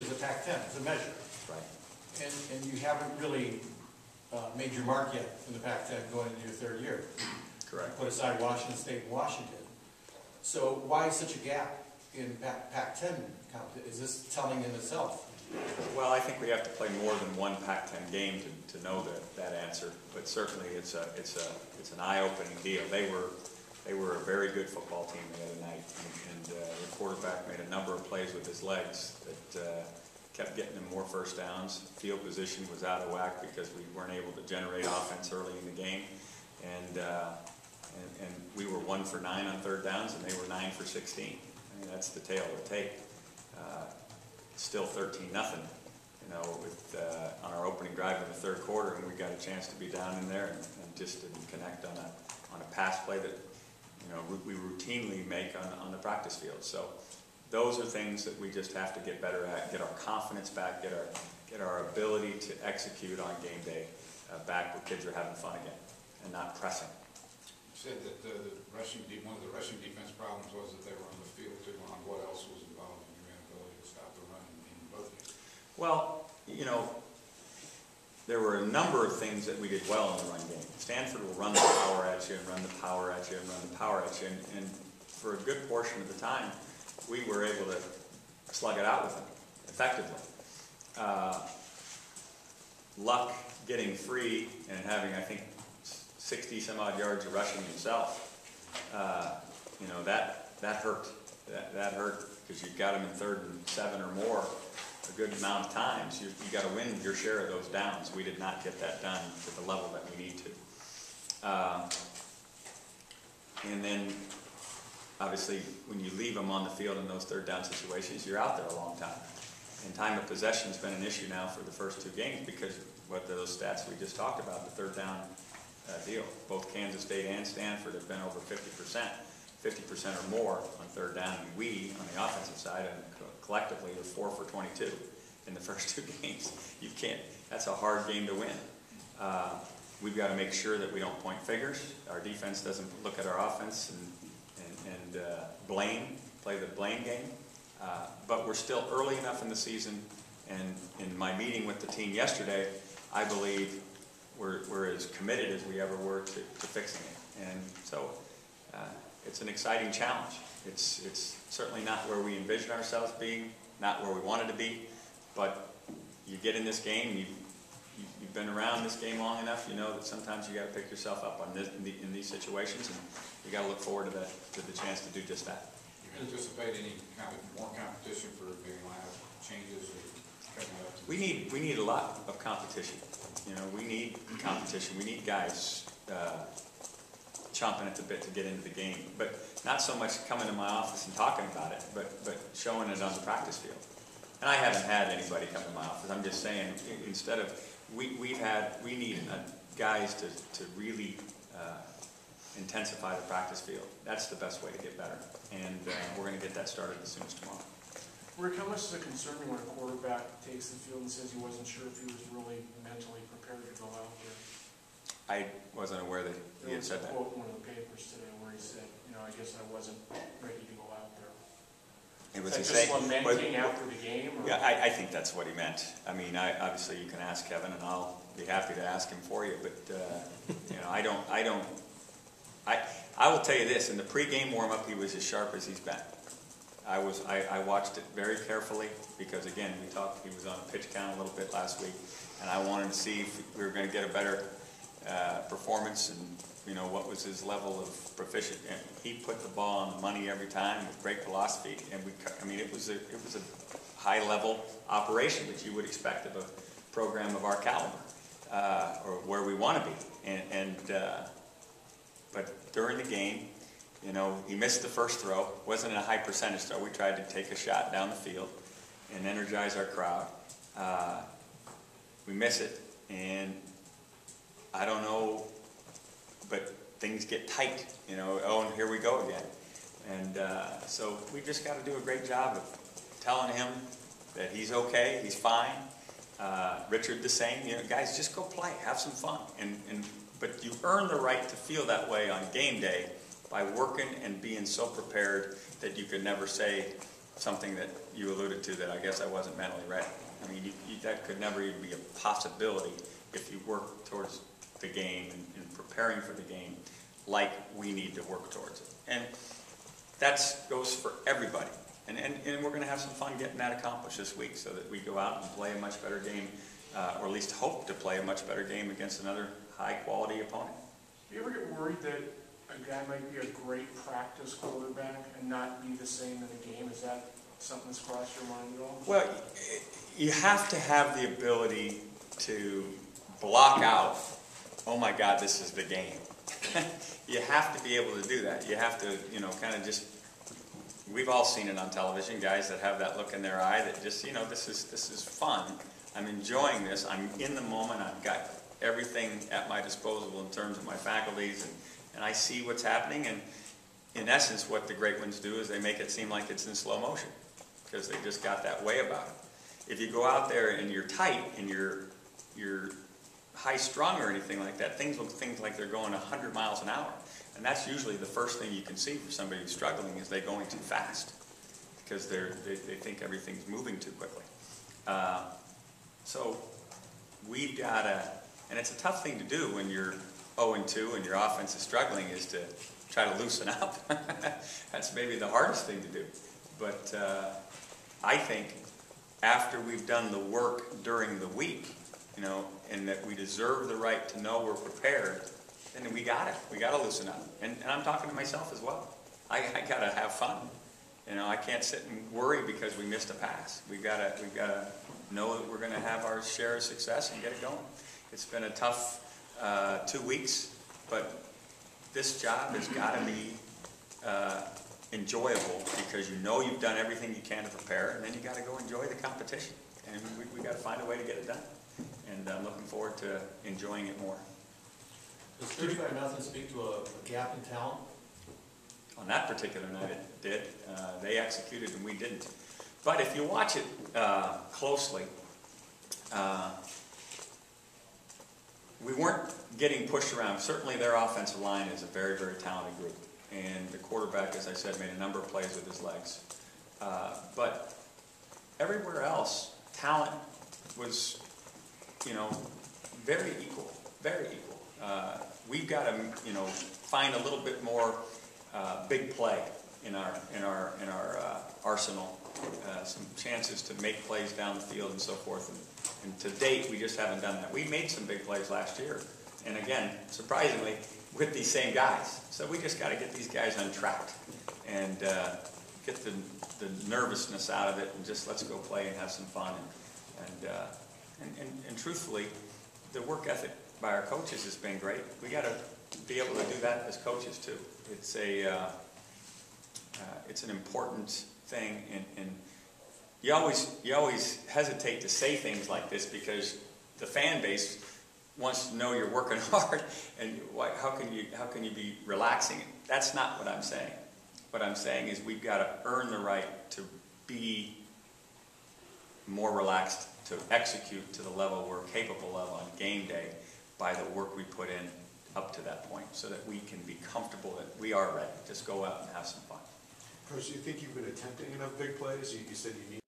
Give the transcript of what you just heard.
is a Pac-10, it's a measure. Right. And you haven't really made your mark yet in the Pac-10 going into your third year. Correct. Put aside Washington State and Washington. So why such a gap in Pac-10 competition? Is this telling in itself? Well, I think we have to play more than one Pac-10 game to know that answer. But certainly, it's an eye-opening deal. They were a very good football team the other night, and the quarterback made a number of plays with his legs that kept getting them more first downs. Field position was out of whack because we weren't able to generate offense early in the game, and we were 1 for 9 on third downs, and they were 9 for 16. I mean, that's the tale of the tape. Still 13-0, with on our opening drive in the third quarter, and we got a chance to be down in there and just didn't connect on a pass play that we routinely make on the practice field. So those are things that we just have to get better at, get our confidence back, get our ability to execute on game day back where kids are having fun again and not pressing. You said that one of the rushing defense problems was that they were on the field too long. What else was involved in your inability to stop the run in both games? Well, there were a number of things that we did well in the run game. Stanford will run the power at you and run the power at you and run the power at you. And for a good portion of the time, we were able to slug it out with them effectively. Luck getting free and having, I think, 60 some odd yards of rushing himself, that hurt. That hurt because you got him in 3rd and 7 or more a good amount of times. You got to win your share of those downs. We did not get that done to the level that we need to. And then, obviously, when you leave them on the field in those third down situations, you're out there a long time. And time of possession has been an issue now for the first 2 games because what those stats we just talked about, the third down deal. Both Kansas State and Stanford have been over 50% or more on third down. And we, on the offensive side, collectively are 4 for 22 in the first 2 games. You can't. That's a hard game to win. We've got to make sure that we don't point fingers. Our defense doesn't look at our offense and play the blame game. But we're still early enough in the season, and in my meeting with the team yesterday, I believe we're as committed as we ever were to fixing it. And so it's an exciting challenge. It's certainly not where we envisioned ourselves being, not where we wanted to be, but you get in this game, you've been around this game long enough, you know that sometimes you got to pick yourself up in these situations, and you got to look forward to the chance to do just that. You anticipate any kind of more competition for maybe lineup changes or coming up? We need a lot of competition. We need competition. We need guys chomping at the bit to get into the game, but not so much coming to my office and talking about it, but showing it on the practice field. And I haven't had anybody come to my office. I'm just saying, instead of we need guys to really intensify the practice field. That's the best way to get better, and we're going to get that started as soon as tomorrow. Rick, how much is it concerning when a quarterback takes the field and says he wasn't sure if he was really mentally prepared to go out there? I wasn't aware that he had said that. There was a quote in one of the papers today where he said, I guess I wasn't ready to go out there. It was just lamenting after the game? Or? Yeah, I think that's what he meant. I mean, obviously you can ask Kevin, and I'll be happy to ask him for you. But I will tell you this: in the pregame warm-up, he was as sharp as he's been. I watched it very carefully because, again, we talked. He was on a pitch count a little bit last week, and I wanted to see if we were going to get a better performance and what was his level of proficient. And he put the ball on the money every time with great philosophy, and it was a high-level operation that you would expect of a program of our caliber, or where we want to be. But during the game, he missed the first throw. Wasn't a high percentage throw. We tried to take a shot down the field and energize our crowd. We miss it, and I don't know, but things get tight, and here we go again. And so we just got to do a great job of telling him that he's okay, he's fine. Richard the same. Guys, just go play, have some fun. But you earn the right to feel that way on game day by working and being so prepared that you could never say, something that you alluded to, that I guess I wasn't mentally ready. I mean, that could never even be a possibility if you work towards the game and preparing for the game like we need to work towards it. And that goes for everybody. And we're going to have some fun getting that accomplished this week so that we go out and play a much better game, or at least hope to play a much better game against another high-quality opponent. Do you ever get worried that a guy might be a great practice quarterback and not be the same in the game? Is that something that's crossed your mind at all? Well, you have to have the ability to block out, oh my God, this is the game. You have to be able to do that. You have to, kind of just, we've all seen it on television, guys that have that look in their eye that just, this is fun. I'm enjoying this. I'm in the moment. I've got everything at my disposal in terms of my faculties, and I see what's happening. And in essence, what the great ones do is they make it seem like it's in slow motion because they just got that way about it. If you go out there and you're tight and you're high-strung or anything like that, things look like they're going 100 miles an hour. And that's usually the first thing you can see for somebody who's struggling is they're going too fast because they think everything's moving too quickly. So we've got to, and it's a tough thing to do when you're 0-2 and your offense is struggling, is to try to loosen up. That's maybe the hardest thing to do. But I think after we've done the work during the week, and that we deserve the right to know we're prepared, then we got it. We got to loosen up. And I'm talking to myself as well. I got to have fun. I can't sit and worry because we missed a pass. We've got to know that we're going to have our share of success and get it going. It's been a tough 2 weeks, but this job has got to be enjoyable because you've done everything you can to prepare, and then you got to go enjoy the competition. And we got to find a way to get it done. And I'm looking forward to enjoying it more. Does 35-0 speak to a gap in talent? On that particular night it did. They executed and we didn't. But if you watch it closely, we weren't getting pushed around. Certainly their offensive line is a very, very talented group. And the quarterback, as I said, made a number of plays with his legs. But everywhere else, talent was, very equal, very equal. We've got to, find a little bit more big play in our arsenal. Some chances to make plays down the field and so forth. And to date, we just haven't done that. We made some big plays last year, and again, surprisingly, with these same guys. So we just got to get these guys untrapped and get the nervousness out of it, and just let's go play and have some fun. And truthfully, the work ethic by our coaches has been great. We got to be able to do that as coaches too. It's it's an important thing, and you always hesitate to say things like this because the fan base wants to know you're working hard, and how can you be relaxing? That's not what I'm saying. What I'm saying is we've got to earn the right to be more relaxed, to execute to the level we're capable of on game day by the work we put in up to that point, so that we can be comfortable that we are ready. Just go out and have some fun. Coach, do you think you've been attempting enough big plays? You said you need